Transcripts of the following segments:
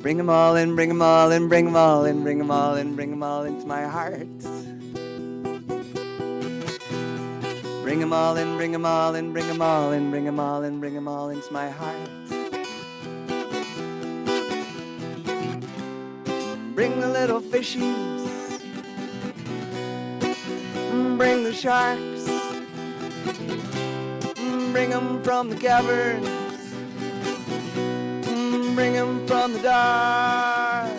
Bring 'em all in, bring 'em all in, bring 'em all in, bring 'em all in, bring 'em all into my heart. Bring 'em all in, bring 'em all in, bring 'em all in, bring 'em all in, bring 'em all into my heart. Bring the little fishies, bring the sharks, bring 'em from the caverns, bring 'em from the dark.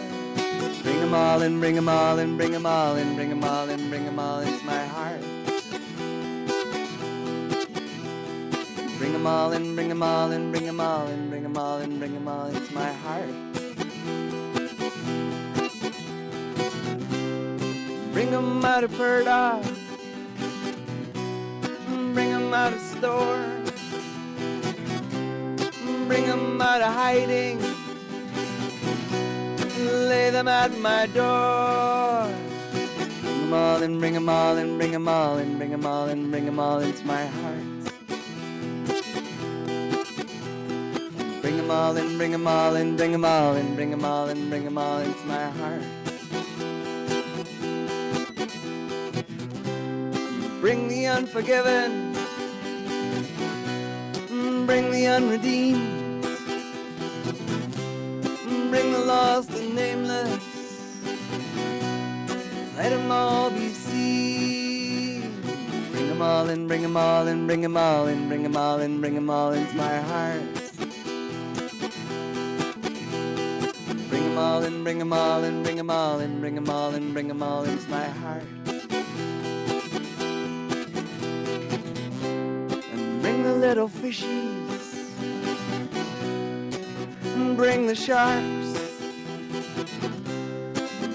Bring 'em all in, bring 'em all in, bring 'em all in, bring 'em all in, bring 'em all into my heart. Bring 'em all in, bring 'em all in, bring 'em all in, bring 'em all in, bring 'em all into my heart. Bring 'em out of Purdock, bring 'em out of store, bring 'em out of hiding, lay them at my door. Bring 'em all in, bring 'em all in, bring 'em all in, bring 'em all in, bring 'em all into my heart. Bring 'em all in, bring 'em all in, bring 'em all in, bring 'em all in, bring 'em all into my heart. Bring the unforgiven, bring the unredeemed, bring the lost and nameless, let them all be seen. Bring 'em all in, bring 'em all in, bring 'em all in, bring 'em all in, bring 'em all into my heart. Bring 'em all in, bring 'em all in, bring 'em all in, bring 'em all in, bring 'em all into my heart. Bring the little fishies, bring the sharks,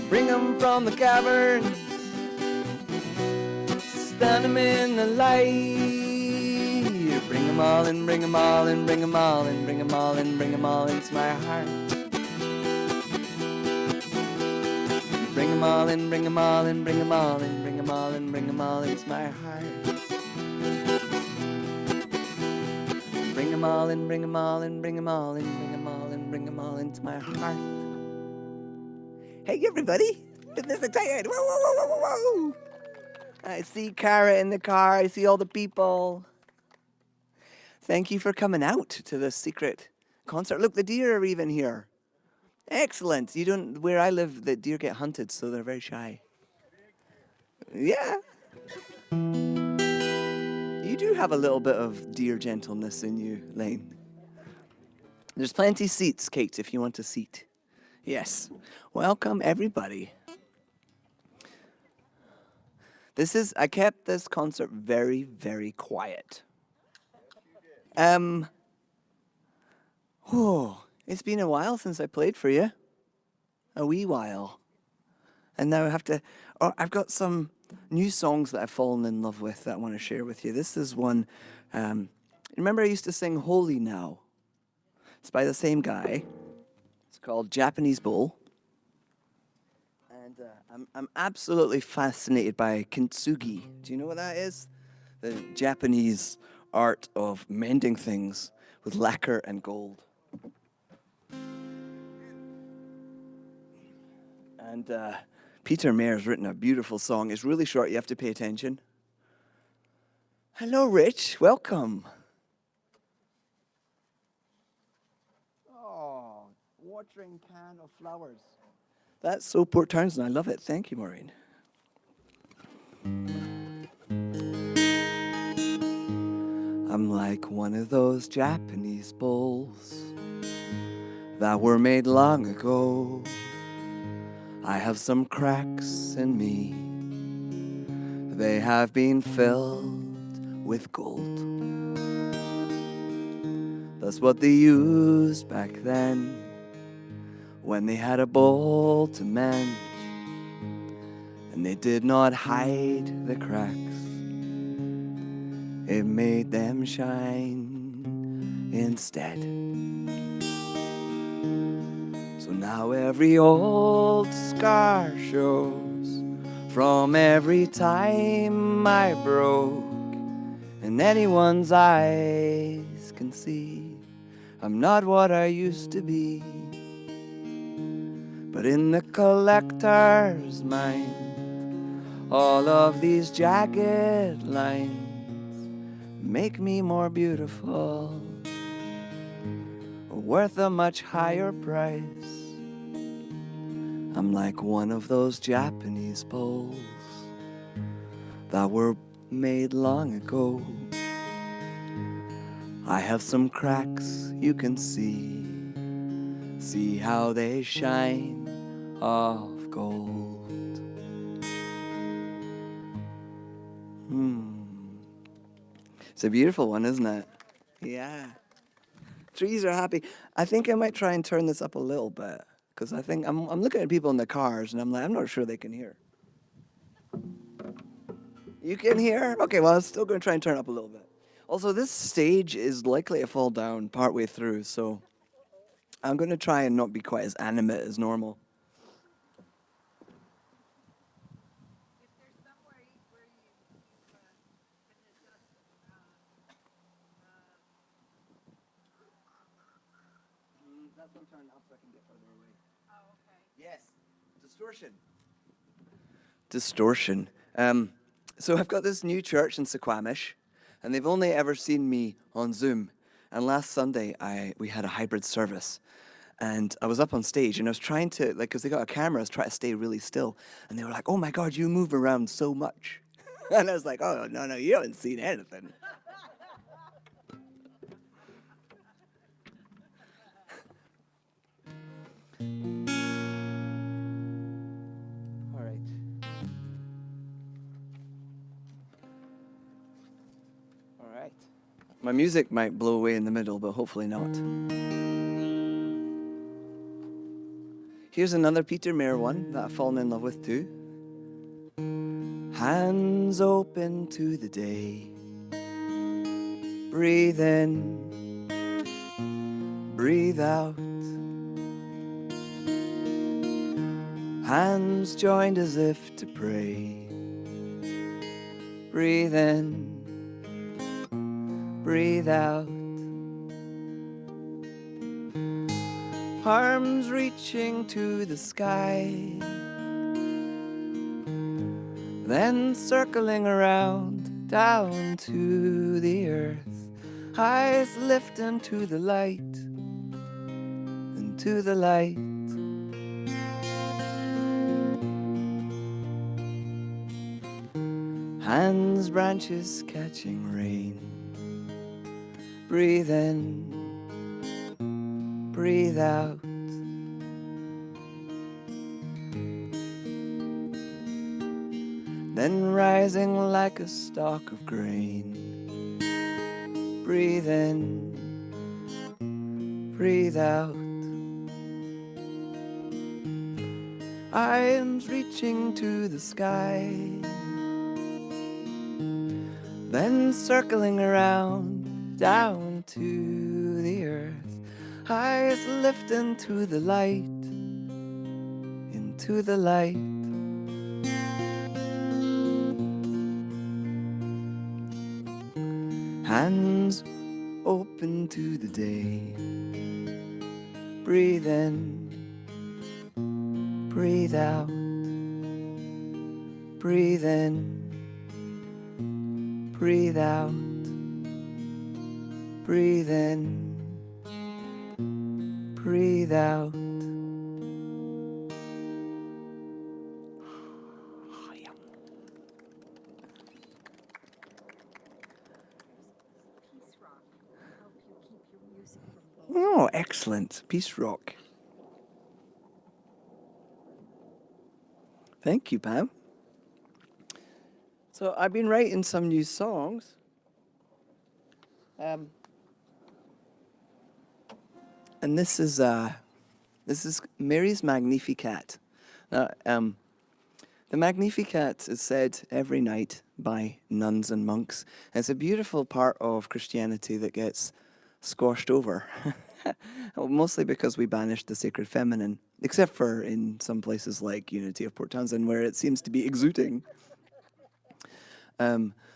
bring 'em from the caverns, stand 'em in the light. Bring 'em all in, bring 'em all in, bring 'em all in, bring 'em all in, bring 'em all into my heart. Bring 'em all in, bring 'em all in, bring 'em all in, bring 'em all in, bring 'em all into my heart. Bring 'em all in, bring 'em all in, bring 'em all in, bring 'em all in, bring 'em all into my heart. Hey, everybody! Isn't this exciting? Whoa, whoa, whoa, whoa, whoa, whoa! I see Cara in the car. I see all the people. Thank you for coming out to the secret concert. Look, the deer are even here. Excellent. You don't. Where I live, the deer get hunted, so they're very shy. Yeah. You do have a little bit of deer gentleness in you, Lane. There's plenty seats, Kate, if you want a seat. Yes. Welcome, everybody. I kept this concert very, very quiet. It's been a while since I played for you. A wee while. And now I've got some new songs that I've fallen in love with that I want to share with you. This is one, remember I used to sing Holy Now? It's by the same guy. It's called Japanese Bowl. And I'm absolutely fascinated by kintsugi. Do you know what that is? The Japanese art of mending things with lacquer and gold. And Peter Mayer's written a beautiful song. It's really short. You have to pay attention. Hello, Rich. Welcome. Oh, watering can of flowers. That's so Port Townsend. I love it. Thank you, Maureen. I'm like one of those Japanese bowls that were made long ago. I have some cracks in me. They have been filled with gold. That's what they used back then when they had a bowl to mend, and they did not hide the cracks. It made them shine instead. So now every old scar shows from every time I broke, and anyone's eyes can see I'm not what I used to be. But in the collector's mind, all of these jagged lines make me more beautiful, worth a much higher price. I'm like one of those Japanese poles that were made long ago. I have some cracks you can see how they shine of gold. It's a beautiful one, isn't it? Yeah. Trees are happy. I think I might try and turn this up a little bit, because I think I'm looking at people in the cars and I'm like, I'm not sure they can hear. You can hear? Okay, well, I'm still going to try and turn it up a little bit. Also, this stage is likely to fall down partway through, so I'm going to try and not be quite as animate as normal. If there's somewhere where you can adjust. That's what I'm turning up so I can get further away. Oh, okay. Yes, distortion. Distortion. So I've got this new church in Suquamish, and they've only ever seen me on Zoom. And last Sunday, we had a hybrid service, and I was up on stage, and I was trying to, like, because they got a camera, I was trying to stay really still, and they were like, "Oh my God, you move around so much," and I was like, "Oh no, you haven't seen anything." All right. All right. My music might blow away in the middle, but hopefully not. Here's another Peter Mayer one that I've fallen in love with too. Hands open to the day. Breathe in, breathe out. Hands joined as if to pray. Breathe in, breathe out. Arms reaching to the sky, then circling around down to the earth. Eyes lifting to the light, into the light. Hands, branches catching rain. Breathe in, breathe out. Then rising like a stalk of grain. Breathe in, breathe out. Arms reaching to the sky, then circling around down to the earth. Eyes lifting to the light, into the light. Hands open to the day. Breathe in, breathe out. Breathe in, breathe out. Breathe in, breathe out. Peace rock will help you keep your music from blowing. Oh, excellent. Peace rock. Thank you, Pam. So I've been writing some new songs. And this is Mary's Magnificat. Now, the Magnificat is said every night by nuns and monks. It's a beautiful part of Christianity that gets squashed over, mostly because we banished the sacred feminine, except for in some places like Unity of Port Townsend, where it seems to be exuding.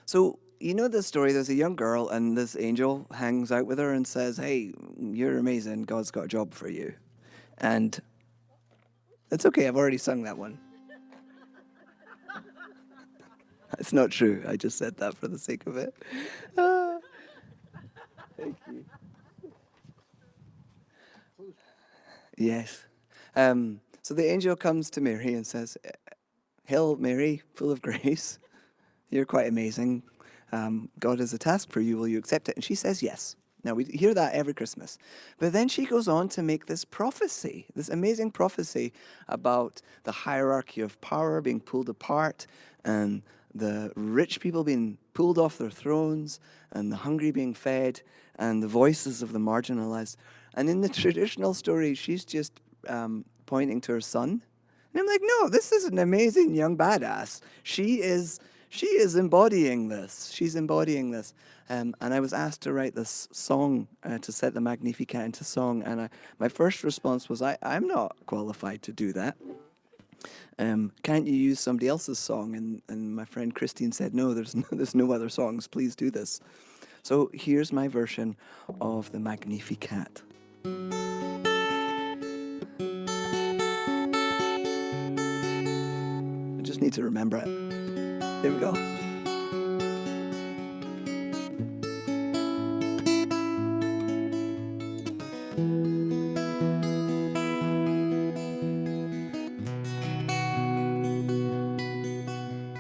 So you know the story, there's a young girl and this angel hangs out with her and says, "Hey, you're amazing, God's got a job for you." And It's okay, I've already sung that one. It's not true. I just said that for the sake of it. Ah, thank you. Yes. So the angel comes to Mary and says, Hail, Mary, full of grace. You're quite amazing. God has a task for you. Will you accept it? And she says yes. Now, we hear that every Christmas. But then she goes on to make this prophecy, this amazing prophecy about the hierarchy of power being pulled apart and the rich people being pulled off their thrones and the hungry being fed and the voices of the marginalized. And in the traditional story, she's just pointing to her son. And I'm like, no, this is an amazing young badass. She is embodying this. She's embodying this. And I was asked to write this song, to set the Magnificat into song. And my first response was, I'm not qualified to do that. Can't you use somebody else's song? And my friend Christine said, no, there's no other songs. Please do this. So here's my version of the Magnificat. I just need to remember it. Here we go.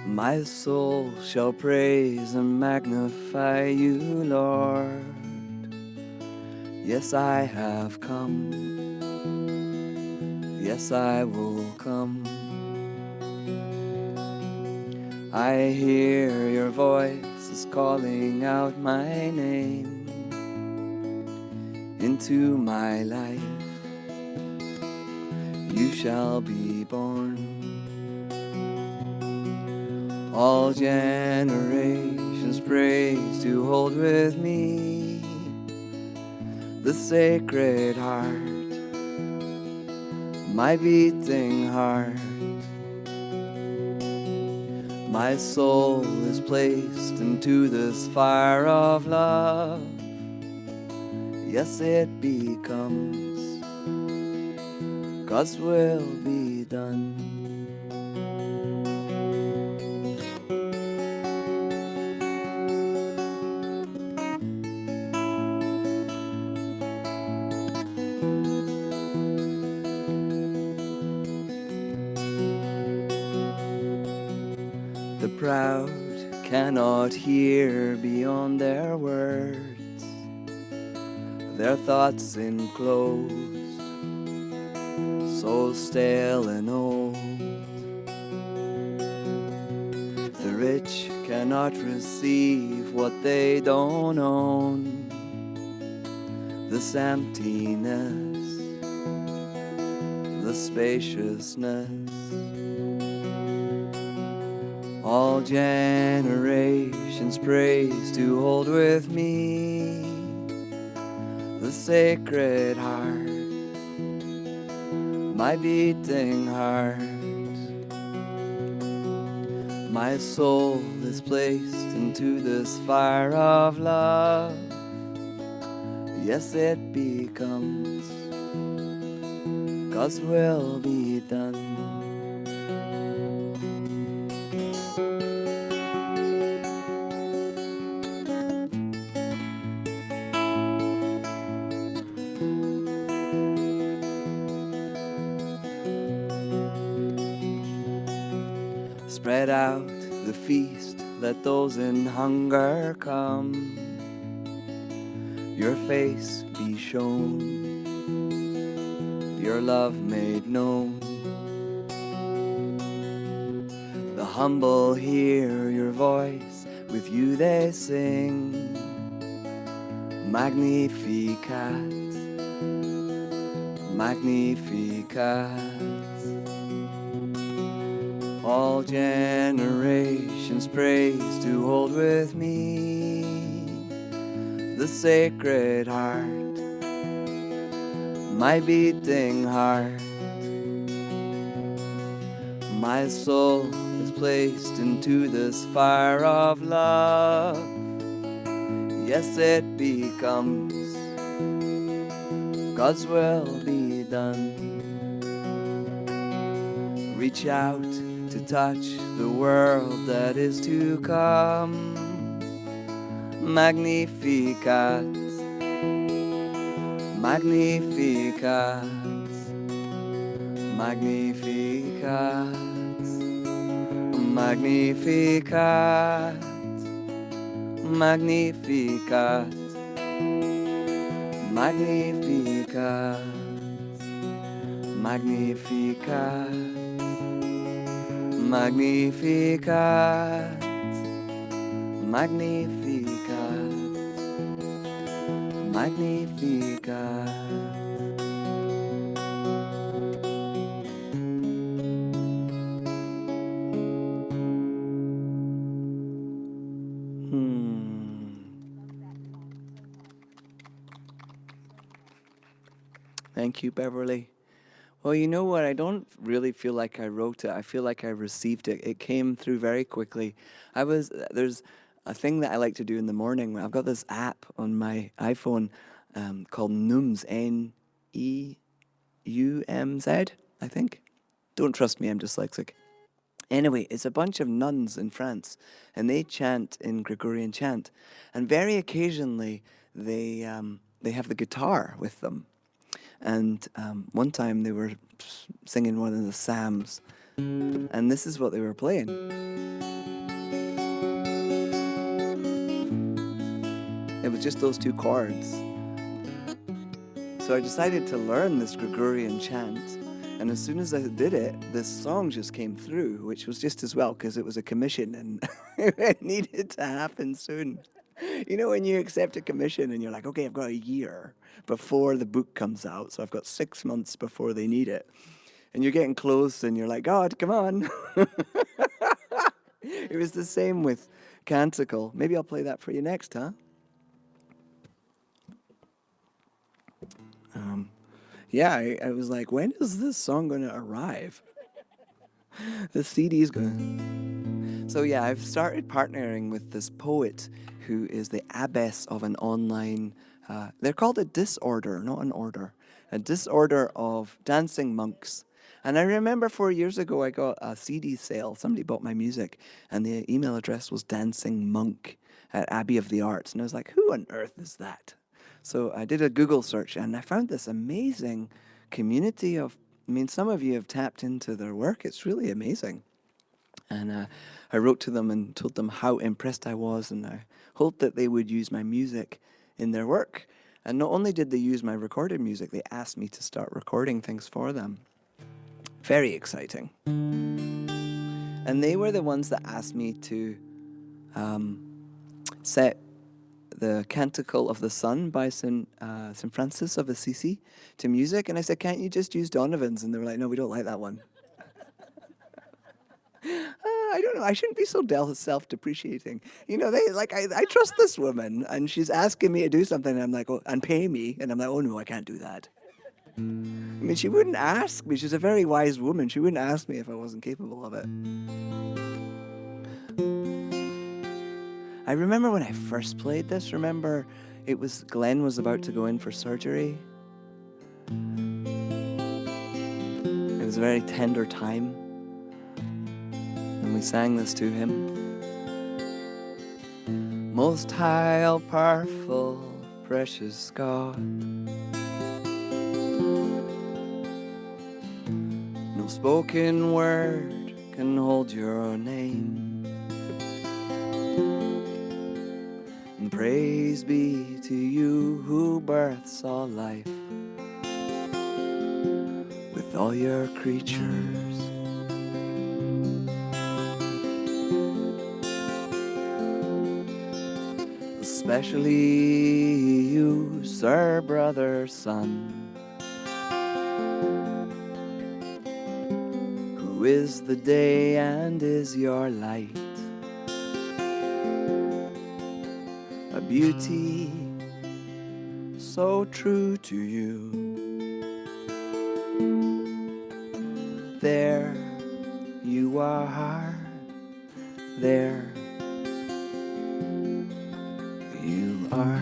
My soul shall praise and magnify you, Lord. Yes, I have come. Yes, I will come. I hear your voice is calling out my name into my life. You shall be born. All generations praise to hold with me the sacred heart, my beating heart. My soul is placed into this fire of love. Yes, it becomes God's will be done. The proud cannot hear beyond their words, their thoughts enclosed, so stale and old. The rich cannot receive what they don't own, this emptiness, the spaciousness. All generations praise to hold with me the sacred heart, my beating heart. My soul is placed into this fire of love. Yes, it becomes God's will be done. Spread out the feast, let those in hunger come. Your face be shown, your love made known. The humble hear your voice, with you they sing. Magnificat, Magnificat. All generations praise to hold with me the sacred heart, my beating heart. My soul is placed into this fire of love. Yes, it becomes God's will be done. reach out to touch the world that is to come. Magnificat, Magnificat, Magnificat, Magnificat, Magnificat, Magnificat, Magnificat, Magnificat, Magnificat, Magnificat. Thank you, Beverly. Well, you know what? I don't really feel like I wrote it. I feel like I received it. It came through very quickly. There's a thing that I like to do in the morning. I've got this app on my iPhone called Numz, Neumz, I think. Don't trust me, I'm dyslexic. Anyway, it's a bunch of nuns in France, and they chant in Gregorian chant. And very occasionally, they have the guitar with them. And one time they were singing one of the psalms, and this is what they were playing. It was just those two chords. So I decided to learn this Gregorian chant, and as soon as I did it, this song just came through, which was just as well because it was a commission and it needed to happen soon. You know, when you accept a commission and you're like, okay, I've got a year before the book comes out, so I've got 6 months before they need it. And you're getting close and you're like, God, come on. It was the same with Canticle. Maybe I'll play that for you next, huh? Yeah, I was like, when is this song going to arrive? The CD's going. So yeah, I've started partnering with this poet who is the abbess of an online, they're called a disorder, not an order, a disorder of dancing monks. And I remember 4 years ago, I got a CD sale. Somebody bought my music, and the email address was Dancing Monk at Abbey of the Arts. And I was like, who on earth is that? So I did a Google search, and I found this amazing community of, I mean, some of you have tapped into their work. It's really amazing. And I wrote to them and told them how impressed I was, and I hoped that they would use my music in their work. And not only did they use my recorded music, they asked me to start recording things for them. Very exciting. And they were the ones that asked me to set the Canticle of the Sun by St. Francis of Assisi to music. And I said, can't you just use Donovan's? And they were like, no, we don't like that one. I don't know. I shouldn't be so self-depreciating. You know, I trust this woman, and she's asking me to do something, and I'm like, oh, and pay me. And I'm like, oh, no, I can't do that. I mean, she wouldn't ask me. She's a very wise woman. She wouldn't ask me if I wasn't capable of it. I remember when I first played this, Glenn was about to go in for surgery. It was a very tender time. And we sang this to him. Most high, all powerful, precious God, no spoken word can hold your name. And praise be to you who births all life with all your creatures. Especially you, sir, brother, son, who is the day and is your light, a beauty so true to you. There you are, there you are.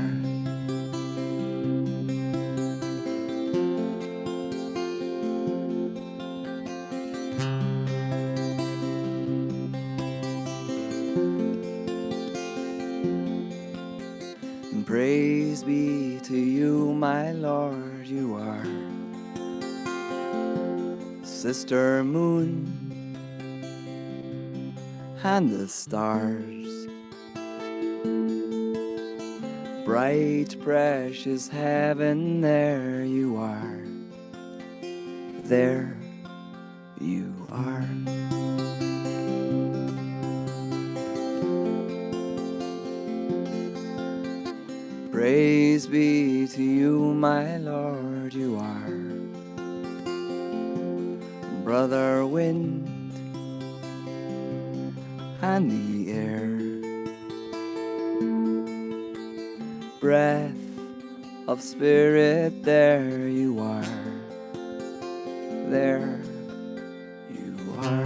Praise be to you, my Lord, you are Sister Moon and the stars. Bright, precious heaven, there you are. There you are. Praise be to you, my Lord, you are Brother Wind and the air, breath of spirit, there you are, there you are.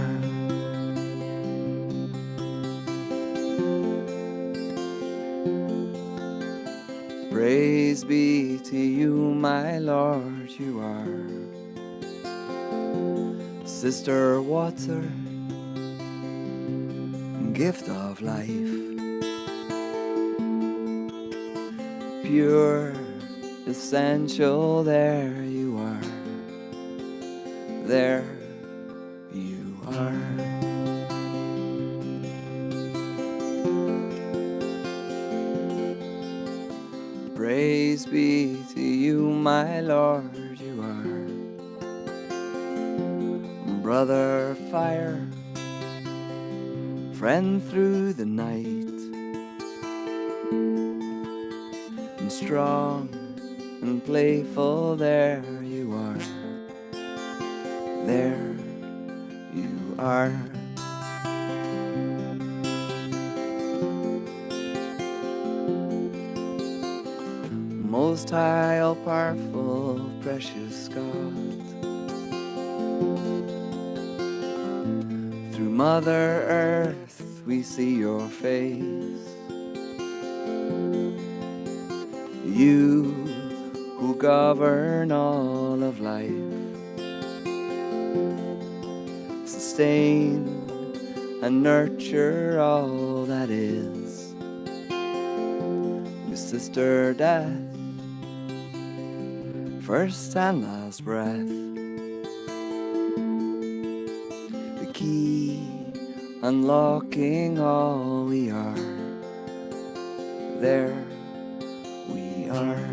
Praise be to you, my Lord, you are Sister Water, gift of life, pure, essential, there you are, there you are. Praise be to you, my Lord, you are Brother Fire, friend through the night, and strong and playful, there you are, there you are. Most high, all powerful, precious God, through Mother Earth we see your face. You who govern all of life, sustain and nurture all that is. With Sister Death, first and last breath, the key unlocking all we are, there we are.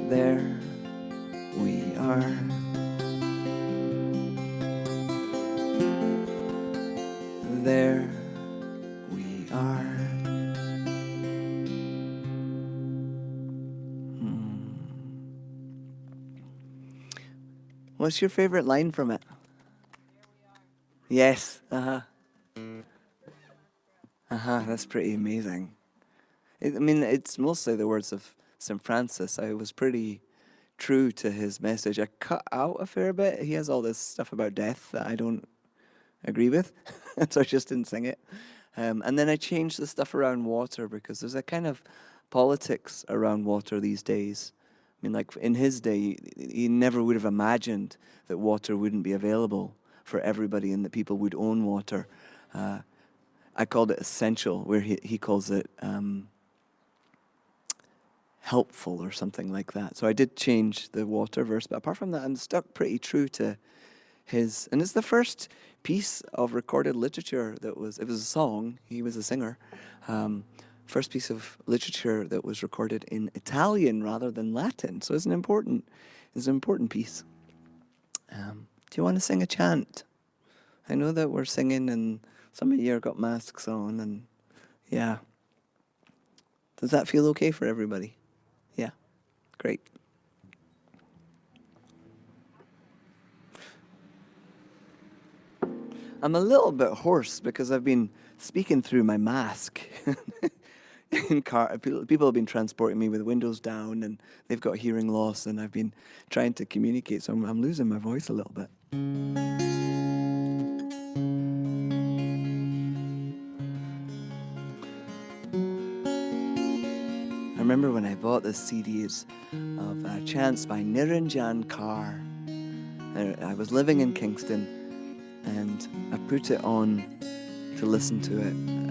There we are. There we are. What's your favorite line from it? Yes. That's pretty amazing. It's mostly the words of St. Francis. I was pretty true to his message. I cut out a fair bit. He has all this stuff about death that I don't agree with, so I just didn't sing it. And then I changed the stuff around water because there's a kind of politics around water these days. Like in his day, he never would have imagined that water wouldn't be available for everybody and that people would own water. I called it essential, where he calls it helpful or something like that. So I did change the water verse, but apart from that, I'm stuck pretty true to his. And it's the first piece of recorded literature it was a song, he was a singer, first piece of literature that was recorded in Italian rather than Latin. So it's an important piece. Do you want to sing a chant? I know that we're singing and some of you got masks on, and yeah. Does that feel okay for everybody? Yeah, great. I'm a little bit hoarse because I've been speaking through my mask. In car, people have been transporting me with windows down, and they've got hearing loss, and I've been trying to communicate, so I'm losing my voice a little bit. I remember when I bought the CDs of Chants by Niranjan Kaur. I was living in Kingston, and I put it on to listen to it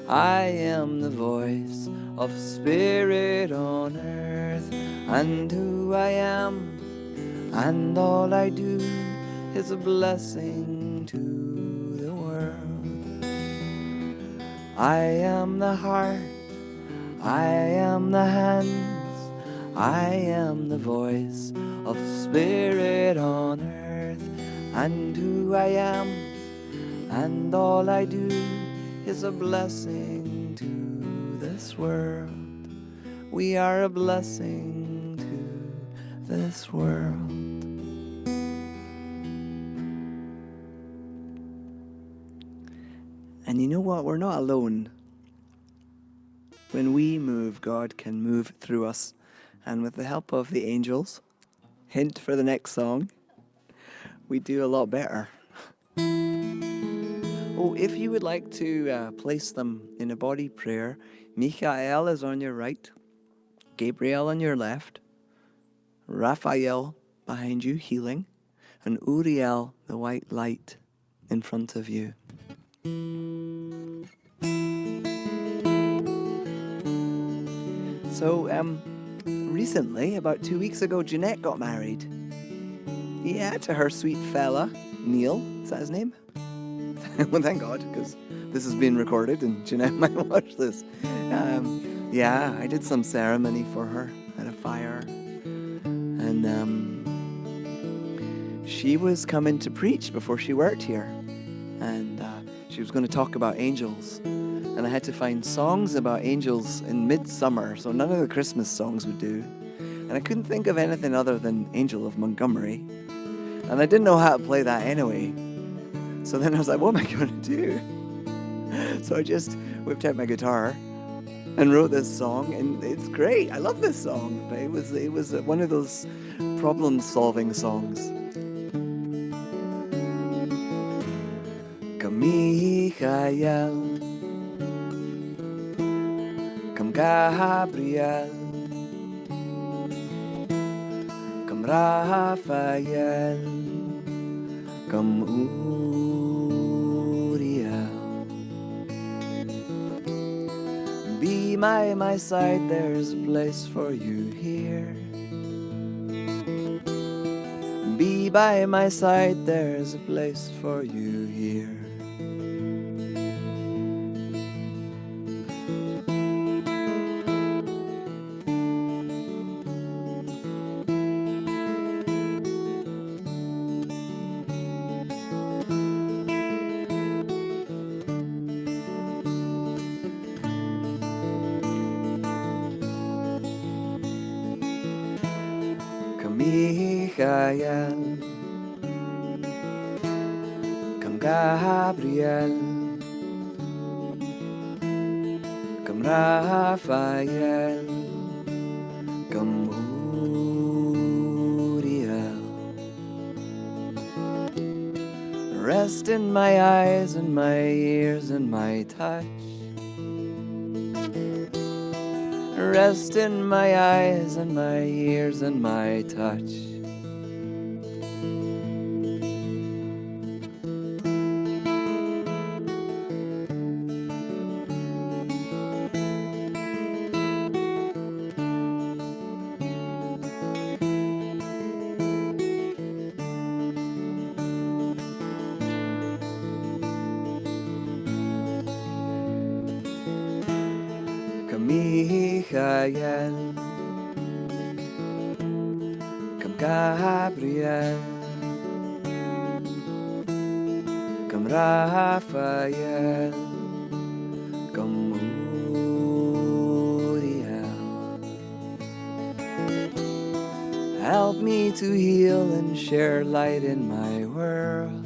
I am the voice of spirit on earth, and who I am and all I do is a blessing to the world. I am the heart, I am the hands, I am the voice of spirit on earth, and who I am and all I do is a blessing to this world. We are a blessing to this world. And you know what? We're not alone. When we move, God can move through us. And with the help of the angels, hint for the next song, we do a lot better. Oh, if you would like to place them in a body prayer, Michael is on your right, Gabriel on your left, Raphael behind you, healing, and Uriel, the white light, in front of you. So, recently, about 2 weeks ago, Jeanette got married. Yeah, to her sweet fella, Neil. Is that his name? Well, thank God, because this is being recorded and Jeanette might watch this. Yeah, I did some ceremony for her at a fire. And she was coming to preach before she worked here. And she was going to talk about angels. And I had to find songs about angels in midsummer, so none of the Christmas songs would do. And I couldn't think of anything other than Angel of Montgomery. And I didn't know how to play that anyway. So then I was like, what am I going to do? So I just whipped out my guitar and wrote this song, and it's great. I love this song, but it was one of those problem-solving songs. Come Michael, come Gabriel, come Raphael, come Uriel. Be by my side, there's a place for you here. Be by my side, there's a place for you here. Michael, come Gabriel, come Raphael, come Uriel. Rest in my eyes and my ears and my touch. Rest in my eyes and my ears and my touch. Michael, come Gabriel, come Raphael, come Uriel. Help me to heal and share light in my world.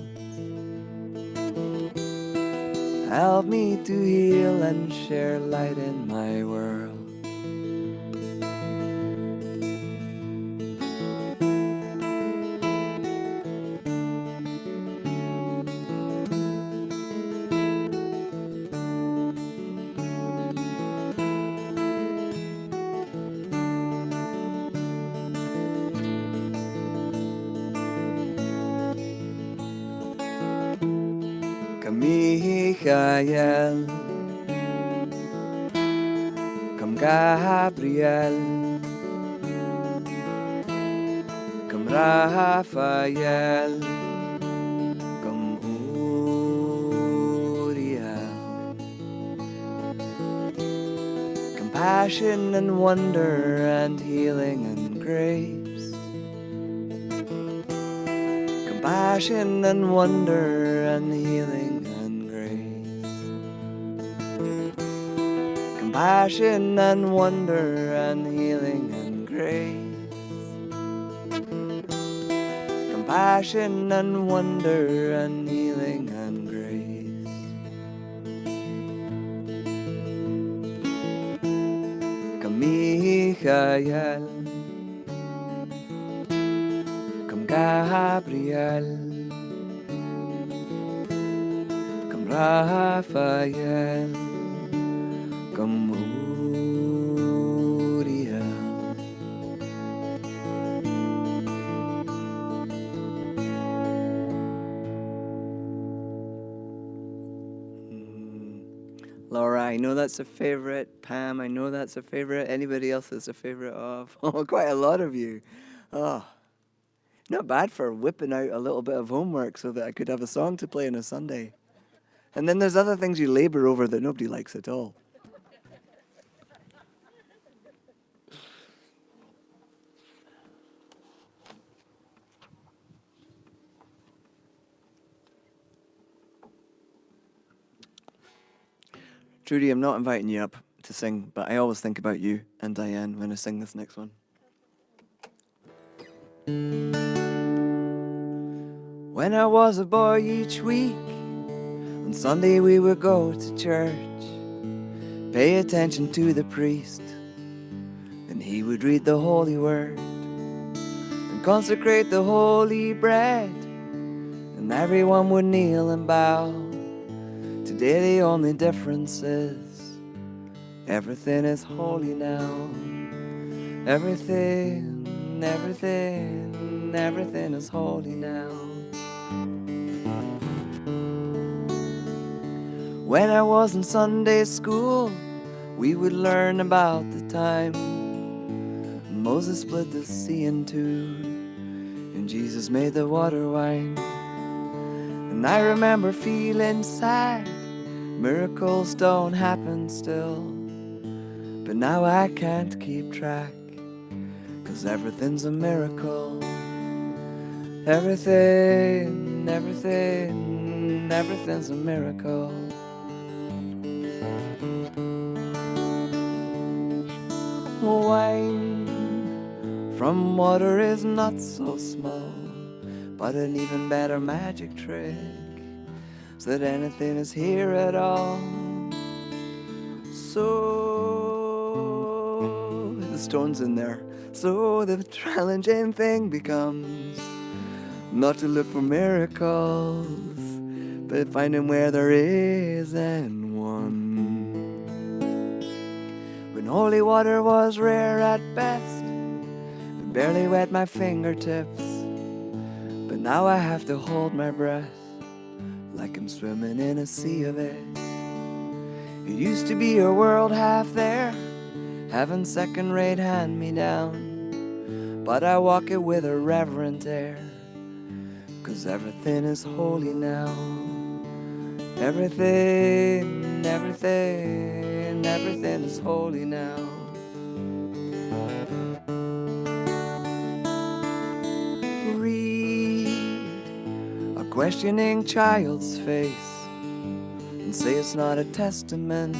Help me to heal and share light in my world. Come Michael, come Gabriel, come Raphael, come Uriel. Compassion and wonder and healing and grace. Compassion and wonder and healing and grace. Compassion and wonder and healing and grace. Compassion and wonder and healing and grace. Come Michael, come Gabriel, come Raphael, come Uriel. Laura, I know that's a favorite. Pam, I know that's a favorite. Anybody else that's a favorite of? Oh, quite a lot of you. Oh, not bad for whipping out a little bit of homework so that I could have a song to play on a Sunday. And then there's other things you labor over that nobody likes at all. Trudy, I'm not inviting you up to sing, but I always think about you and Diane when I sing this next one. When I was a boy each week, on Sunday we would go to church, pay attention to the priest, and he would read the holy word, and consecrate the holy bread, and everyone would kneel and bow. Today the only difference is everything is holy now. Everything is holy now. When I was in Sunday school, we would learn about the time Moses split the sea in two, and Jesus made the water wine. And I remember feeling sad, miracles don't happen still, but now I can't keep track, 'cause everything's a miracle. Everything's a miracle. Wine from water is not so small, but an even better magic trick, so that anything is here at all. So the stone's in there. So the challenging thing becomes not to look for miracles, but finding where there isn't one. When holy water was rare at best, it barely wet my fingertips, but now I have to hold my breath like I'm swimming in a sea of it. It used to be a world half there, having second-rate hand-me-down, but I walk it with a reverent air, 'cause everything is holy now. Everything is holy now. Read a questioning child's face and say it's not a testament,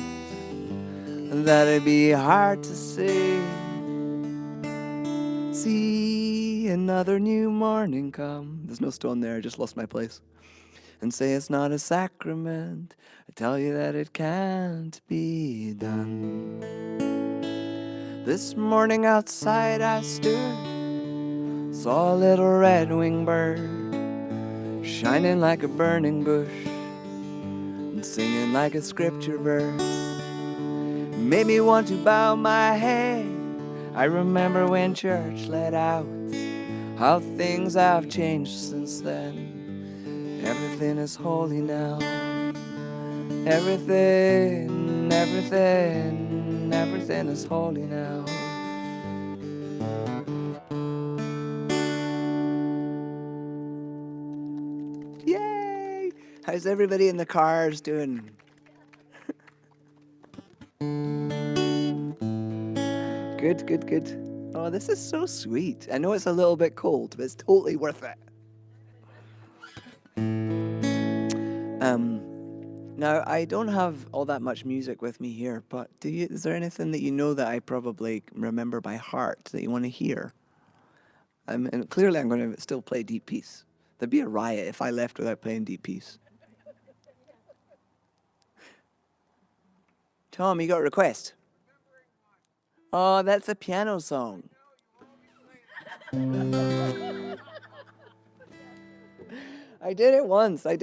that'd be hard to see. See another new morning come. There's no stone there, I just lost my place. And say it's not a sacrament, I tell you that it can't be done. This morning outside I stood, saw a little red-winged bird, shining like a burning bush, and singing like a scripture verse. Made me want to bow my head. I remember when church let out, how things have changed since then. Everything is holy now. Everything and everything is holy now. Yay! How's everybody in the cars doing? Good, good, good. Oh, this is so sweet. I know it's a little bit cold, but it's totally worth it. Now, I don't have all that much music with me here, but is there anything that you know that I probably remember by heart that you want to hear? And clearly I'm going to still play Deep Peace. There'd be a riot if I left without playing Deep Peace. Tom, you got a request? Oh, that's a piano song. I did it once. I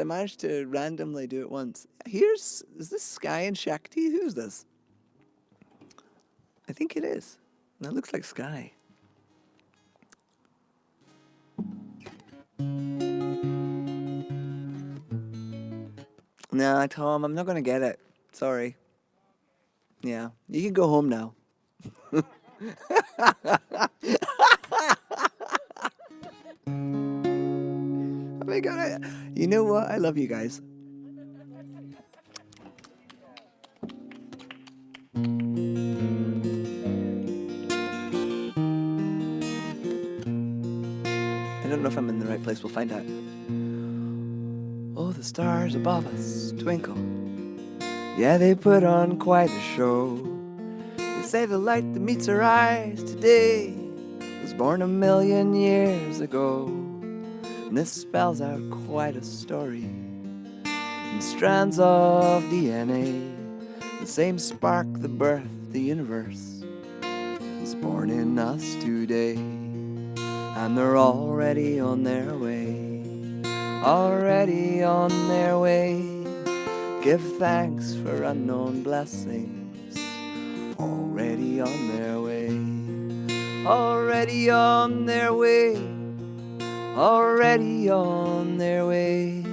managed to randomly do it once. Is this Sky and Shakti? Who's this? I think it is. That looks like Sky. Nah, Tom, I'm not going to get it. Sorry. Yeah, you can go home now. Oh my God, you know what? I love you guys. I don't know if I'm in the right place. We'll find out. Oh, the stars above us twinkle. Yeah, they put on quite a show. They say the light that meets our eyes today was born 1,000,000 years ago. And this spells out quite a story. In strands of DNA, the same spark that birthed the universe is born in us today. And they're already on their way, already on their way. Give thanks for unknown blessings, already on their way, already on their way, already on their way.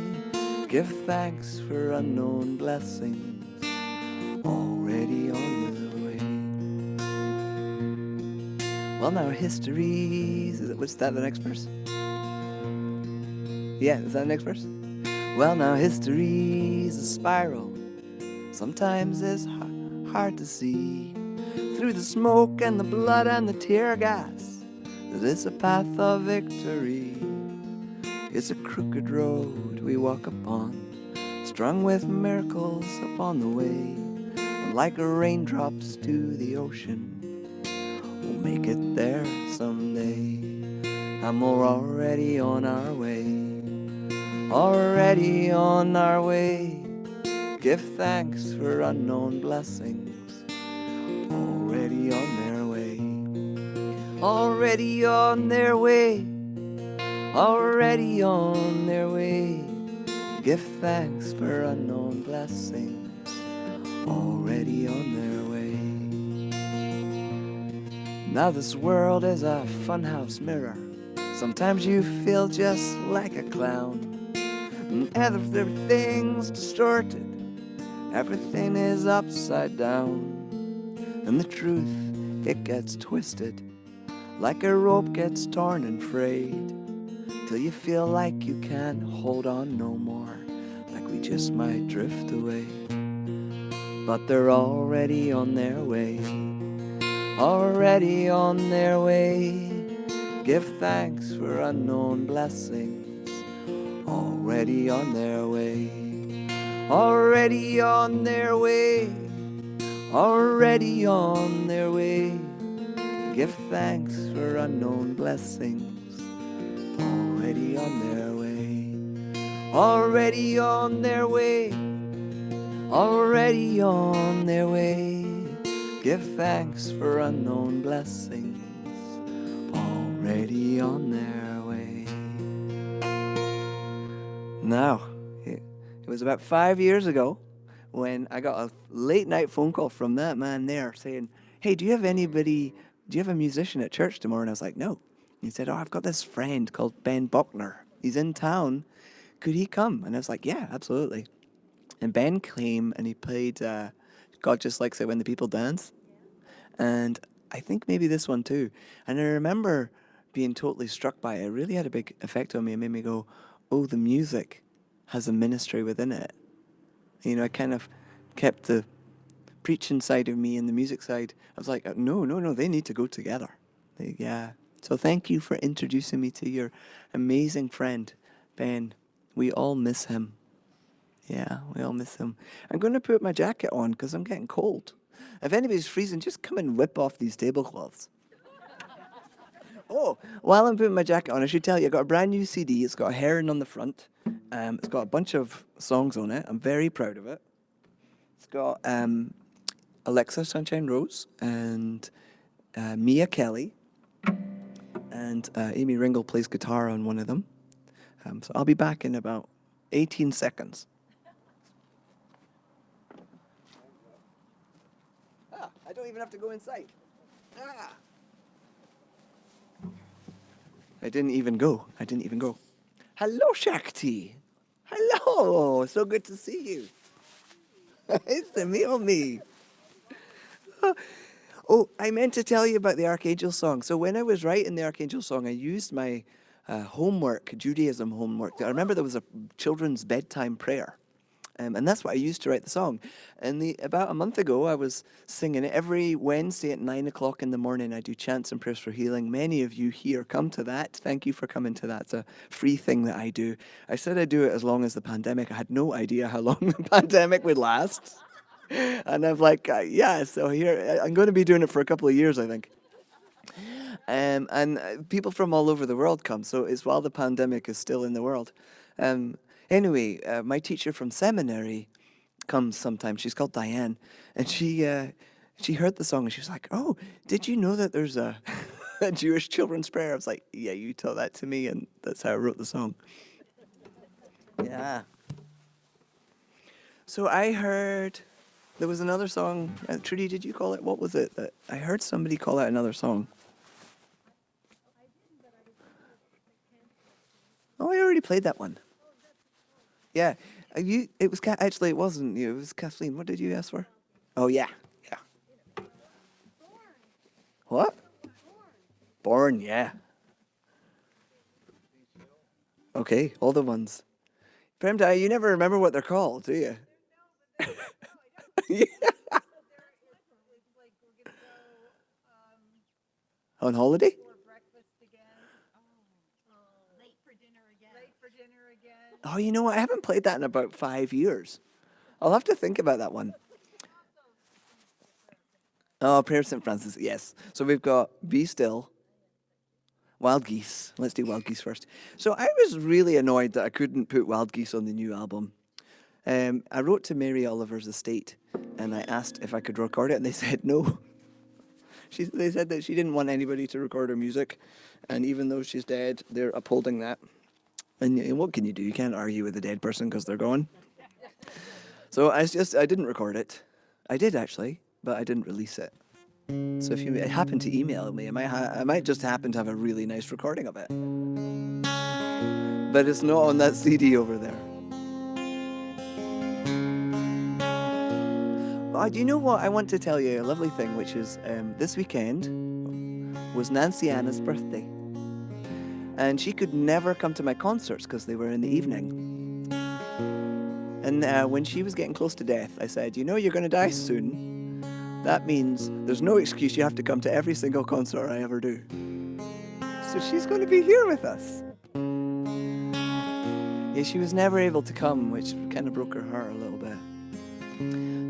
Give thanks for unknown blessings, already on their way. Well, now history's... What's that, the next verse? Yeah, is that the next verse? Well, now history's a spiral. Sometimes it's hard to see. Through the smoke and the blood and the tear gas, that it's a path of victory. It's a crooked road we walk upon, strung with miracles upon the way. And like raindrops to the ocean, we'll make it there someday. And we're already on our way, already on our way. Give thanks for unknown blessings, already on their way, already on their way, already on their way. Give thanks for unknown blessings, already on their way. Now this world is a funhouse mirror. Sometimes you feel just like a clown, and everything's distorted, everything is upside down. And the truth, it gets twisted, like a rope gets torn and frayed, till you feel like you can't hold on no more, like we just might drift away. But they're already on their way, already on their way. Give thanks for unknown blessings, already on their way, already on their way, already on their way. Give thanks for unknown blessings, already on their way, already on their way, already on their way. Give thanks for unknown blessings, already on their way. Now, it was about 5 years ago when I got a late night phone call from that man there saying, hey, do you have a musician at church tomorrow? And I was like, no. He said, oh, I've got this friend called Ben Buckner. He's in town. Could he come? And I was like, yeah, absolutely. And Ben came and he played God just likes it when the people dance. And I think maybe this one too. And I remember being totally struck by it. It really had a big effect on me. It made me go, oh, the music has a ministry within it. You know, I kind of kept the preaching side of me and the music side. I was like, no, they need to go together. Yeah. So thank you for introducing me to your amazing friend, Ben. We all miss him. Yeah, we all miss him. I'm going to put my jacket on because I'm getting cold. If anybody's freezing, just come and whip off these tablecloths. Oh, while I'm putting my jacket on, I should tell you, I got a brand new CD. It's got a heron on the front. It's got a bunch of songs on it. I'm very proud of it. It's got Alexa Sunshine Rose and Mia Kelly. And Amy Ringle plays guitar on one of them. So I'll be back in about 18 seconds. I don't even have to go inside. I didn't even go. Hello, Shakti. Hello. So good to see you. It's me. Oh, I meant to tell you about the Archangel song. So when I was writing the Archangel song, I used my Judaism homework. I remember there was a children's bedtime prayer. And that's what I used to write the song. And about a month ago, I was singing it. Every Wednesday at 9 o'clock in the morning, I do chants and prayers for healing. Many of you here come to that. Thank you for coming to that. It's a free thing that I do. I said I'd do it as long as the pandemic. I had no idea how long the pandemic would last. And I'm like, yeah, so here, I'm going to be doing it for a couple of years, I think. And people from all over the world come. So it's while the pandemic is still in the world. Anyway, my teacher from seminary comes sometimes. She's called Diane, and she heard the song and she was like, "Oh, did you know that there's a, a Jewish children's prayer?" I was like, "Yeah, you tell that to me," and that's how I wrote the song. Yeah. So I heard there was another song. Trudy, did you call it? What was it? I heard somebody call out another song. Oh, I already played that one. Yeah, it was actually it wasn't you. It was Kathleen. What did you ask for? Oh yeah. What? Born, yeah. Okay, all the ones. Premda, you never remember what they're called, do you? Yeah. On holiday? Oh, you know what? I haven't played that in about 5 years. I'll have to think about that one. Oh, Prayer of St. Francis, yes. So we've got Be Still, Wild Geese. Let's do Wild Geese first. So I was really annoyed that I couldn't put Wild Geese on the new album. I wrote to Mary Oliver's estate and I asked if I could record it, and they said no. They said that she didn't want anybody to record her music, and even though she's dead, they're upholding that. And what can you do? You can't argue with a dead person because they're gone. So I didn't record it. I did actually, but I didn't release it. So if you happen to email me, I might just happen to have a really nice recording of it. But it's not on that CD over there. Oh, do you know what? I want to tell you a lovely thing, which is this weekend was Nancy Anna's birthday. And she could never come to my concerts because they were in the evening. And when she was getting close to death, I said, you know, you're going to die soon. That means there's no excuse. You have to come to every single concert I ever do. So she's going to be here with us. Yeah, she was never able to come, which kind of broke her heart a little bit.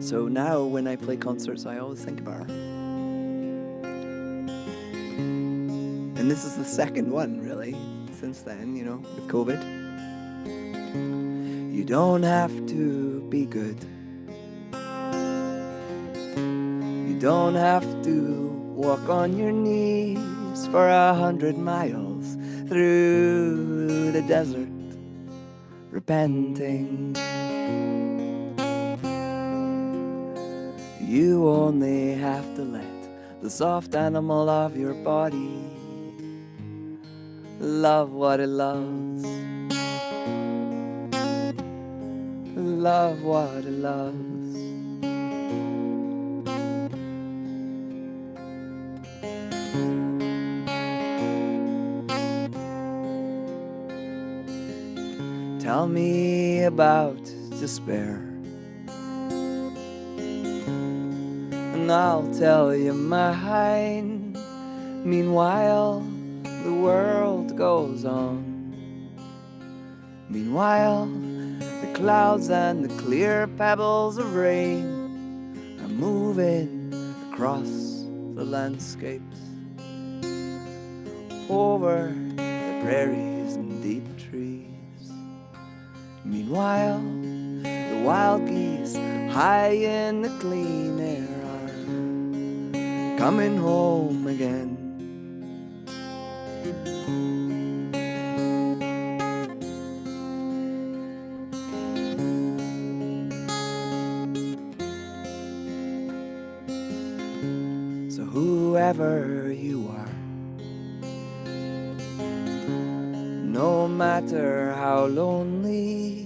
So now when I play concerts, I always think about her. And this is the second one, really, since then, you know, with COVID. You don't have to be good. You don't have to walk on your knees for 100 miles through the desert, repenting. You only have to let the soft animal of your body love what it loves. Love what it loves. Tell me about despair, and I'll tell you mine. Meanwhile, the world goes on. Meanwhile, the clouds and the clear pebbles of rain are moving across the landscapes, over the prairies and deep trees. Meanwhile, the wild geese high in the clean air are coming home again. So whoever you are, no matter how lonely,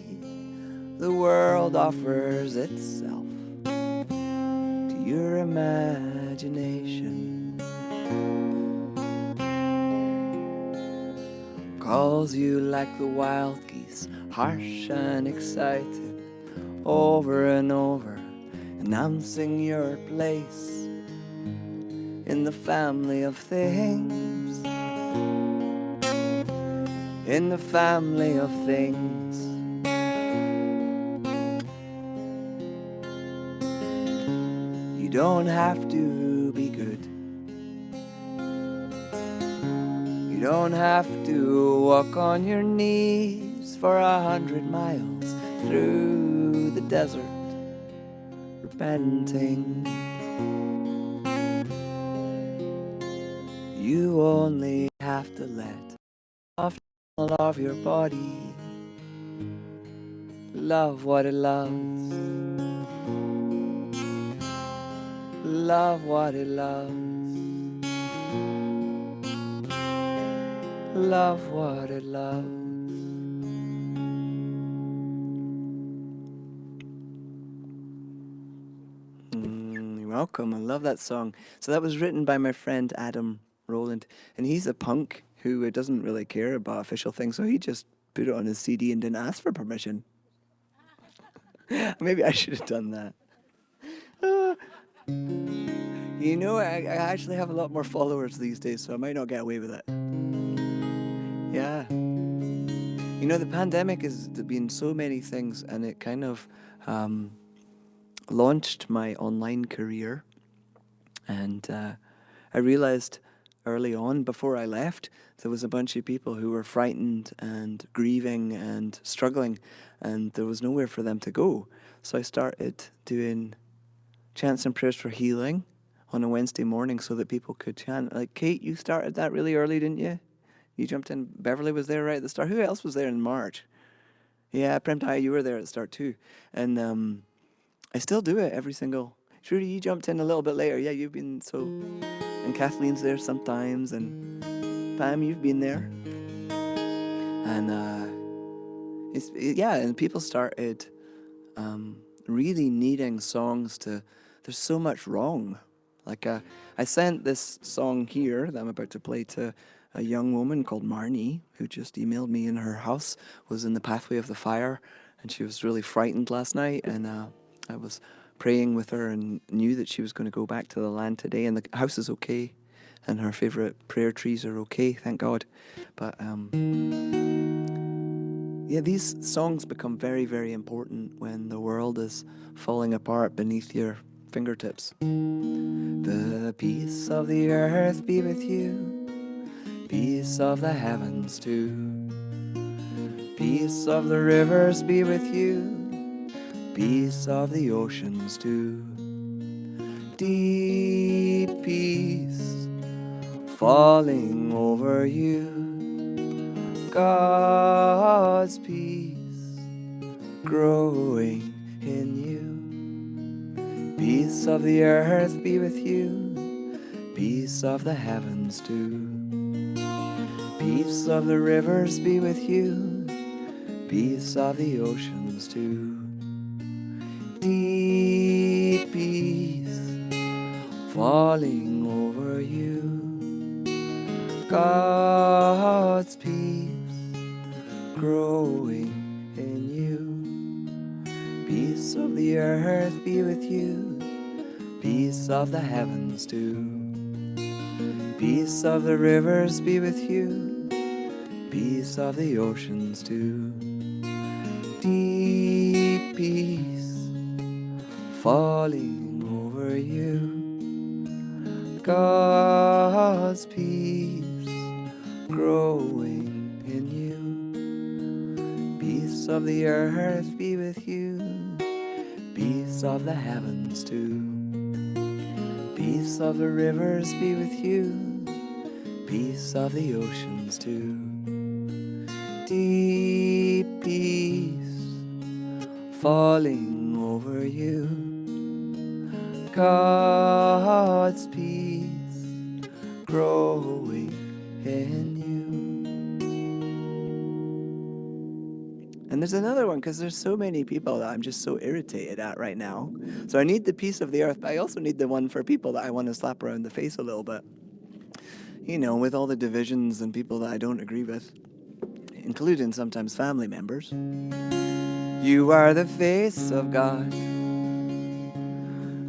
the world offers itself to your imagination. Calls you like the wild geese, harsh and excited, over and over, announcing your place in the family of things, in the family of things. You don't have to be good. You don't have to walk on your knees for 100 miles through the desert, repenting. You only have to let off all of your body, love what it loves, love what it loves, love what it loves. You're welcome. I love that song. So that was written by my friend Adam Rowland, and he's a punk who doesn't really care about official things, so he just put it on his CD and didn't ask for permission. Maybe I should have done that. You know, I actually have a lot more followers these days, so I might not get away with it. Yeah. You know, the pandemic has been so many things, and it kind of launched my online career. And I realized early on, before I left, there was a bunch of people who were frightened and grieving and struggling, and there was nowhere for them to go. So I started doing chants and prayers for healing on a Wednesday morning so that people could chant. Like, Kate, you started that really early, didn't you? You jumped in. Beverly was there right at the start. Who else was there in March? Yeah, Premtai, you were there at the start too. And I still do it every single... Shruti, you jumped in a little bit later. Yeah, you've been so... And Kathleen's there sometimes, and Pam, you've been there. And and people started really needing songs to... There's so much wrong. Like, I sent this song here that I'm about to play to a young woman called Marnie, who just emailed me, in her house was in the pathway of the fire, and she was really frightened last night, and I was praying with her and knew that she was going to go back to the land today, and the house is okay, and her favourite prayer trees are okay, thank God. But yeah, these songs become very, very important when the world is falling apart beneath your fingertips. The peace of the earth be with you, peace of the heavens too, peace of the rivers be with you, peace of the oceans too. Deep peace falling over you, God's peace growing in you. Peace of the earth be with you, peace of the heavens too. Peace of the rivers be with you, peace of the oceans too. Deep peace falling over you, God's peace growing in Peace of the earth be with you, peace of the heavens too. Peace of the rivers be with you, peace of the oceans too. Deep peace falling over you, God's peace growing in you. Peace of the earth be with you, peace of the heavens too. Peace of the rivers be with you, peace of the oceans too. Deep peace falling over you, God's peace growing in you. And there's another one, because there's so many people that I'm just so irritated at right now. So I need the peace of the earth, but I also need the one for people that I want to slap around the face a little bit. You know, with all the divisions and people that I don't agree with, including sometimes family members. You are the face of God.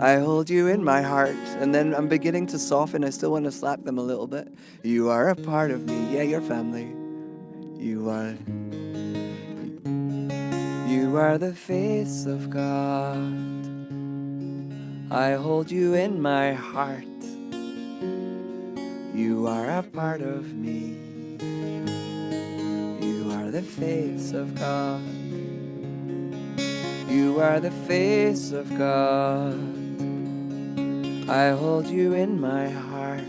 I hold you in my heart. And then I'm beginning to soften. I still want to slap them a little bit. You are a part of me. Yeah, your family. You are the face of God. I hold you in my heart. You are a part of me. You are the face of God. You are the face of God. I hold you in my heart.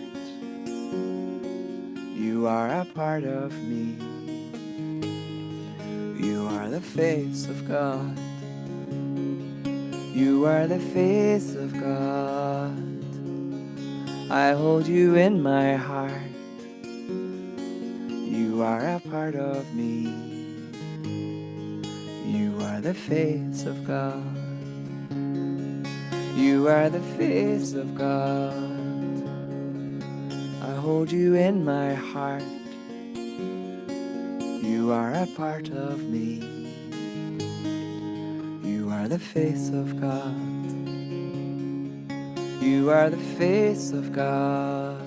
You are a part of me. You are the face of God. You are the face of God. I hold you in my heart. You are a part of me. You are the face of God. You are the face of God. I hold you in my heart. You are a part of me. You are the face of God. You are the face of God.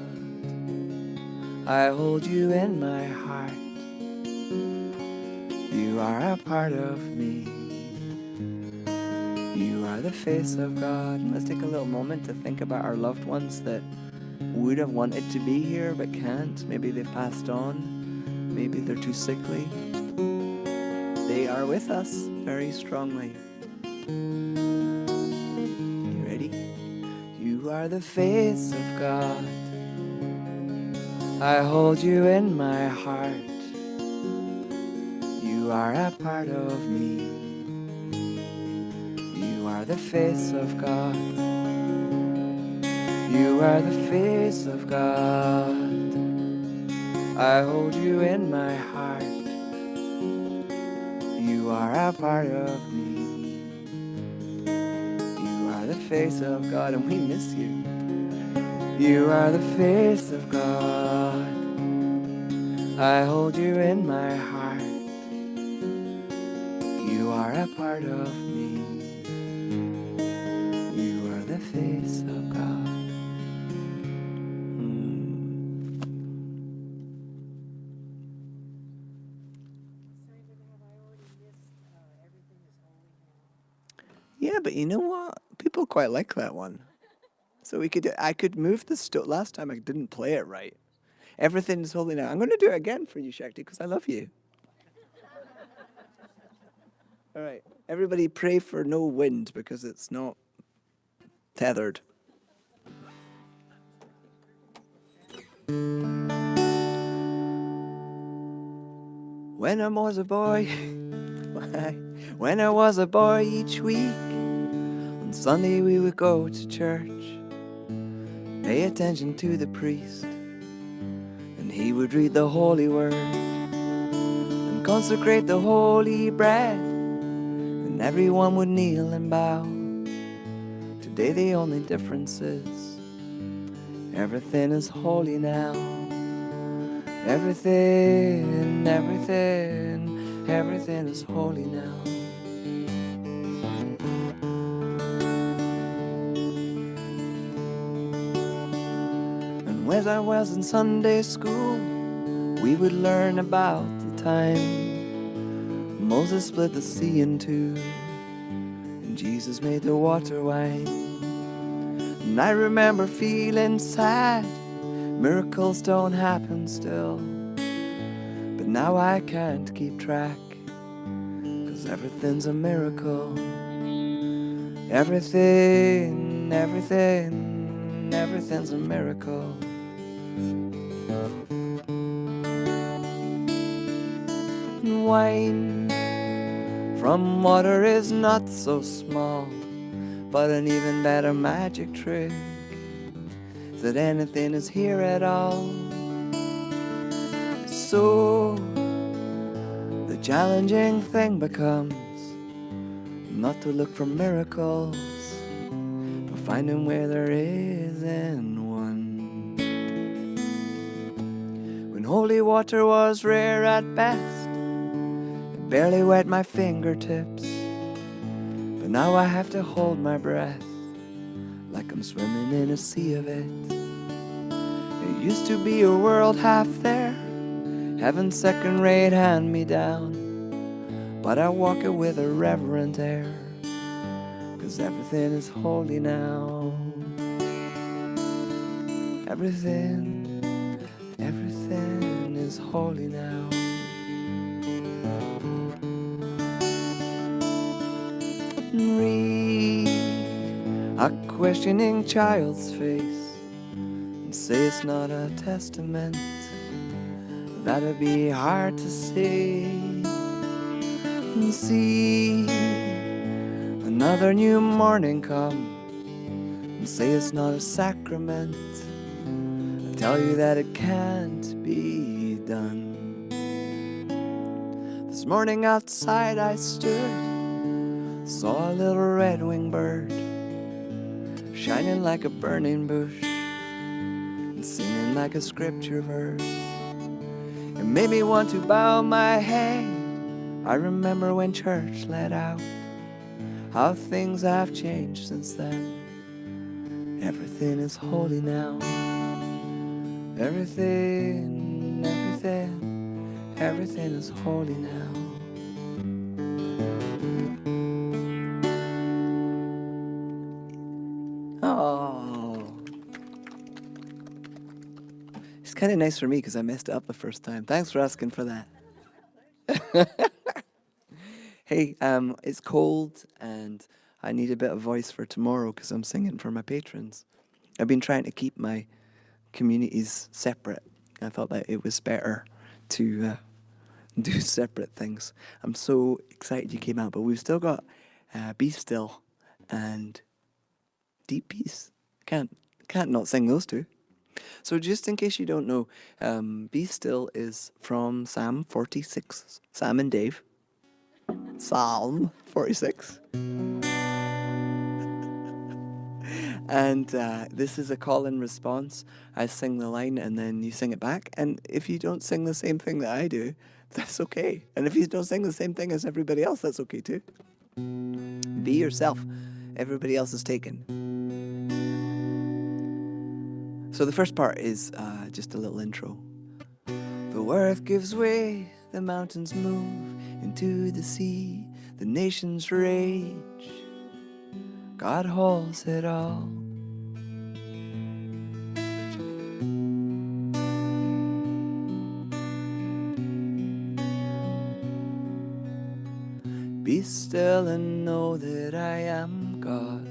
I hold you in my heart. You are a part of me. You are the face of God. Let's take a little moment to think about our loved ones that would have wanted to be here but can't. Maybe they've passed on. Maybe they're too sickly. They are with us very strongly. You ready? You are the face of God. I hold you in my heart. You are a part of me. You are the face of God. You are the face of God. I hold you in my heart. You are a part of me. You are the face of God, and we miss you. You are the face of God. I hold you in my heart. You are a part of me. You are the face of God. Yeah, but you know what? People quite like that one. So I could move the last time I didn't play it right. Everything is holy now. I'm going to do it again for you, Shakti, because I love you. All right. Everybody pray for no wind because it's not tethered. When I was a boy, when I was a boy each week, on Sunday we would go to church, pay attention to the priest, and he would read the holy word and consecrate the holy bread, and everyone would kneel and bow. Today the only difference is everything is holy now. Everything is holy now. And when I was in Sunday school, we would learn about the time Moses split the sea in two, and Jesus made the water wine. And I remember feeling sad, miracles don't happen still. But now I can't keep track, 'cause everything's a miracle. Everything, everything, everything's a miracle. Wine from water is not so small, but an even better magic trick is that anything is here at all. So the challenging thing becomes not to look for miracles, but finding where there isn't one. When holy water was rare at best, it barely wet my fingertips, but now I have to hold my breath like I'm swimming in a sea of it. It used to be a world half there, heaven's second-rate hand-me-down, but I walk it with a reverent air, 'cause everything is holy now. Everything, everything is holy now. Read a questioning child's face and say it's not a testament. That'd be hard to see. And see another new morning come and say it's not a sacrament. I tell you that it can't be done. This morning outside I stood, saw a little red-winged bird shining like a burning bush and singing like a scripture verse. It made me want to bow my head. I remember when church let out, how things have changed since then. Everything is holy now. Everything, everything, everything is holy now. Oh, it's kind of nice for me because I messed it up the first time. Thanks for asking for that. Hey, it's cold and I need a bit of voice for tomorrow because I'm singing for my patrons. I've been trying to keep my communities separate. I thought that it was better to do separate things. I'm so excited you came out, but we've still got Be Still and Deep Peace. Can't not sing those two. So just in case you don't know, Be Still is from Psalm 46. Sam and Dave. Psalm 46. And this is a call and response. I sing the line and then you sing it back. And if you don't sing the same thing that I do, that's okay. And if you don't sing the same thing as everybody else, that's okay too. Be yourself. Everybody else is taken. So the first part is just a little intro. The earth gives way, the mountains move into the sea, the nations rage. God holds it all. Be still and know that I am God.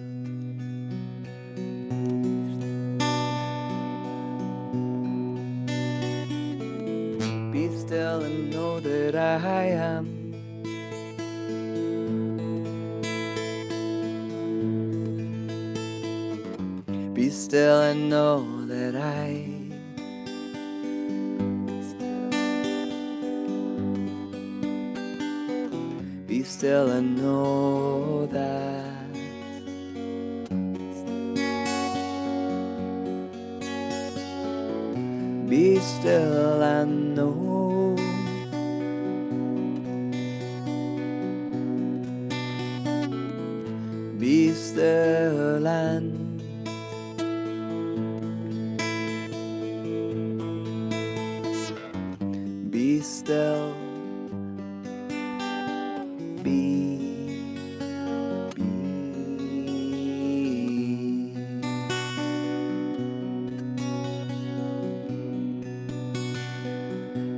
Be still and know that I am. Be still and know that I. Be still and know that. Be still and know. Be still and still. Be.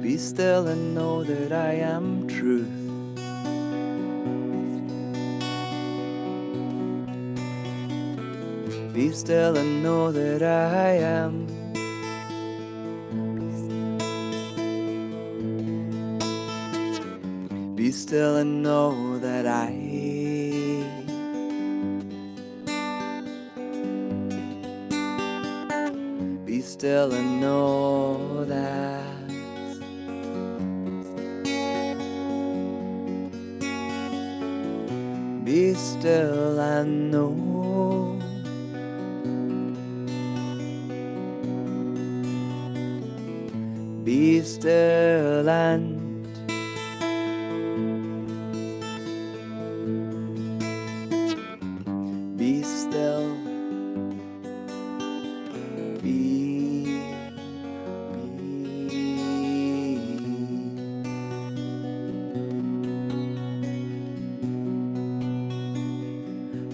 Be still and know that I am truth. Be still and know that I am. Be still and know that I. Be still and know that. Be still and know. Be still and. Be still. Be.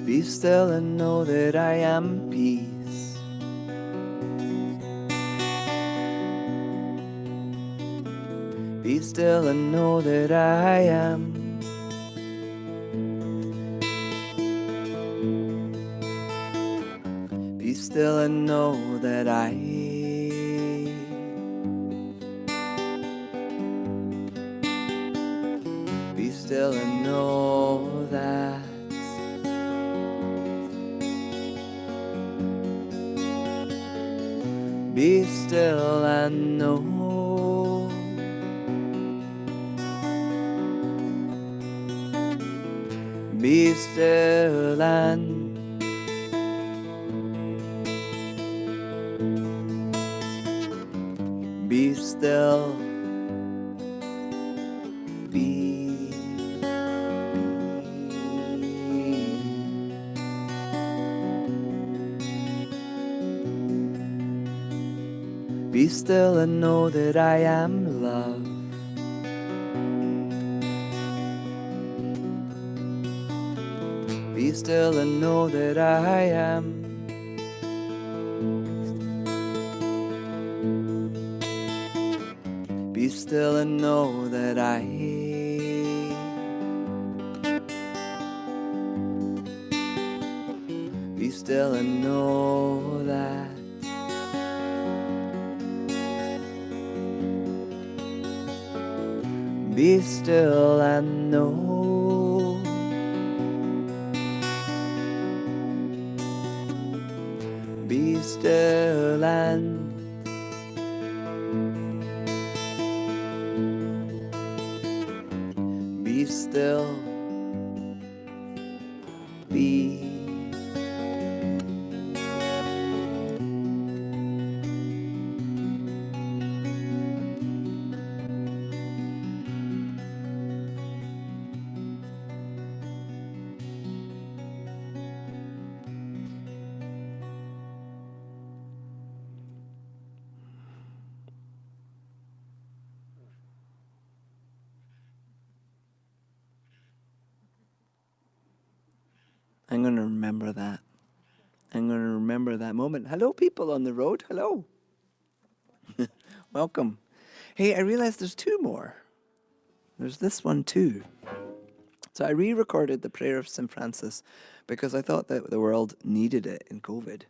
Be still and know that I am peace. Be still and know that I am. Be still and know that I. Be still and know that. Be still and know. Be still and. Be still. Be. Be still and know that I am love. Be still and know that I am. Be still and know that I. Be still and know that. Be still and know. Be still and. Be still. Be. I'm going to remember that. I'm going to remember that moment. Hello, people on the road. Hello. Welcome. Hey, I realized there's two more. There's this one too. So I re-recorded the prayer of St. Francis because I thought that the world needed it in COVID.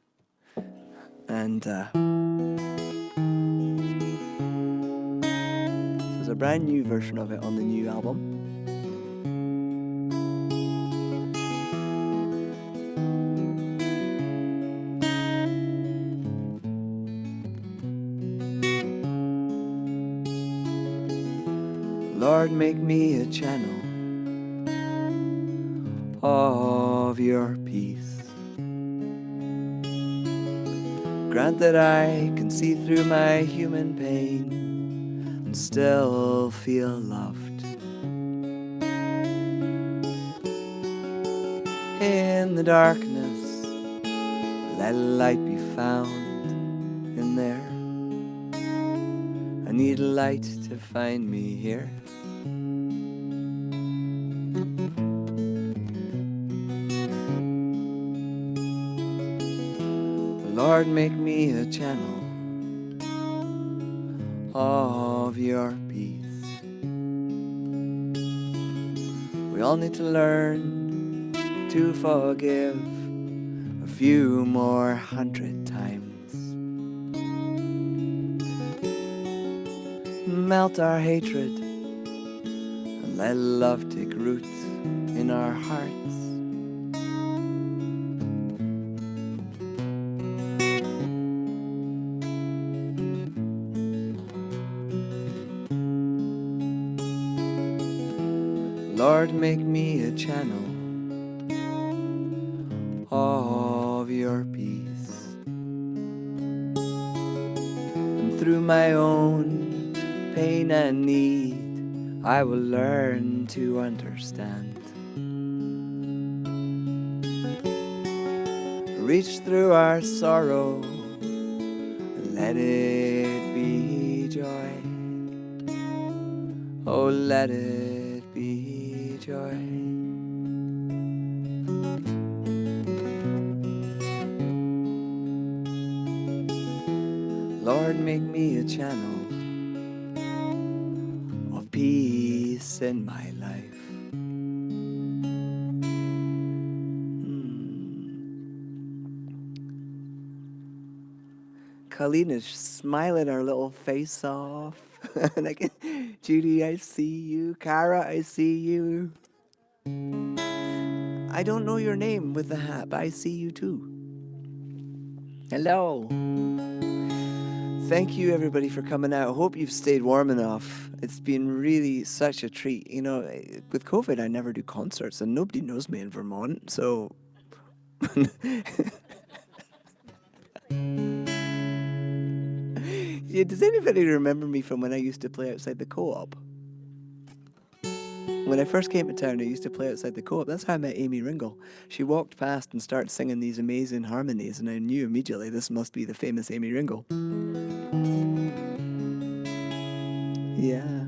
And there's a brand new version of it on the new album. Lord, make me a channel of your peace. Grant that I can see through my human pain and still feel loved. In the darkness, let light be found in there. I need a light to find me here. Lord, make me a channel of your peace. We all need to learn to forgive a few more 100 times. Melt our hatred and let love take root in our hearts. Lord, make me a channel of your peace. And through my own pain and need, I will learn to understand. Reach through our sorrow and let it be joy. Oh, let it be joy. Lord, make me a channel of peace in my life. Colleen is smiling her little face off. And I can, Judy, I see you. Cara, I see you. I don't know your name with the hat, but I see you too. Hello. Thank you, everybody, for coming out. I hope you've stayed warm enough. It's been really such a treat. You know, with COVID, I never do concerts, and nobody knows me in Vermont, so... Yeah, does anybody remember me from when I used to play outside the co-op? When I first came to town, I used to play outside the co-op. That's how I met Amy Ringle. She walked past and started singing these amazing harmonies, and I knew immediately this must be the famous Amy Ringle. Yeah.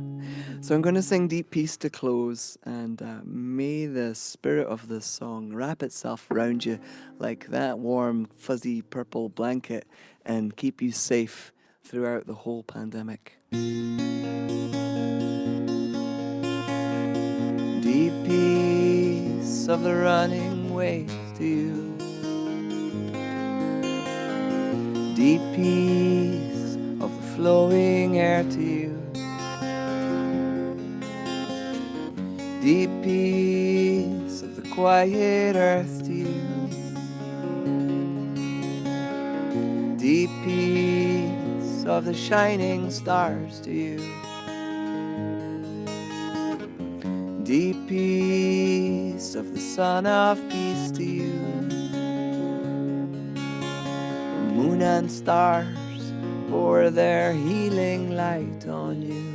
So I'm going to sing Deep Peace to close, and may the spirit of this song wrap itself around you like that warm, fuzzy purple blanket and keep you safe throughout the whole pandemic. Deep peace of the running waves to you. Deep peace of the flowing air to you. Deep peace of the quiet earth to you. Deep peace of the shining stars to you. Deep peace of the Son of Peace to you. Moon and stars pour their healing light on you.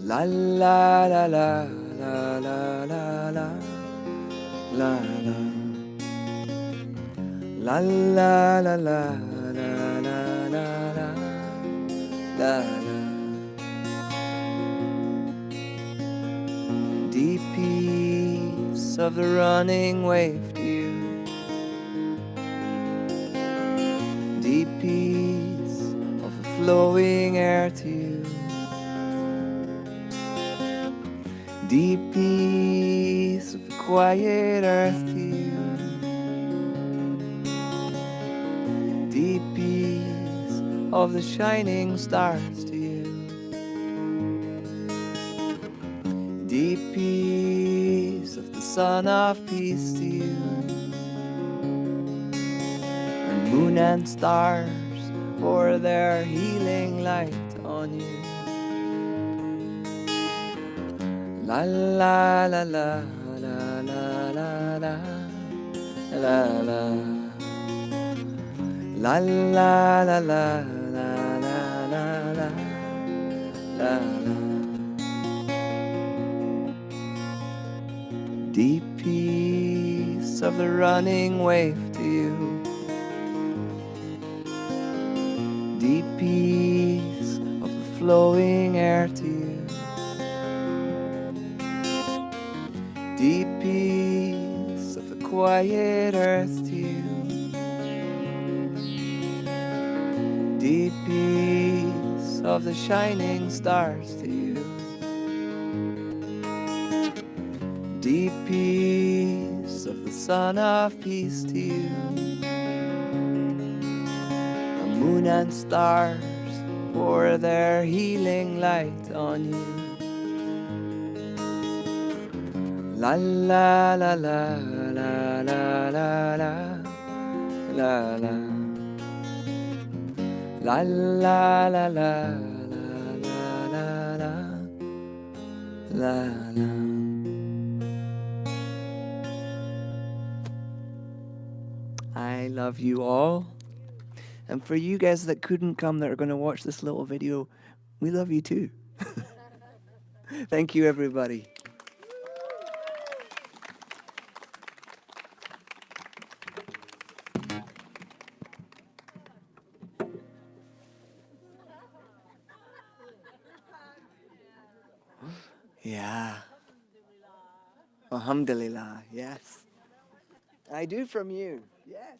La la la la la la la la la la la la la la la la la la. Deep peace of the running wave to you. Deep peace of the flowing air to you. Deep peace of the quiet earth to you. Deep peace of the shining stars to you. Deep peace of the Son of Peace to you. And moon and stars pour their healing light on you. La la la la la la la la la la la la la la la la la la. Deep peace of the running wave to you. Deep flowing air to you. Deep peace of the quiet earth to you. Deep peace of the shining stars to you. Deep peace of the Son of Peace to you. The moon and stars pour their healing light on you. La la la la la la la la la la la la la la la la. I love you all. And for you guys that couldn't come that are going to watch this little video, we love you too. Thank you, everybody. Yeah. Alhamdulillah, yes. I do from you, yes.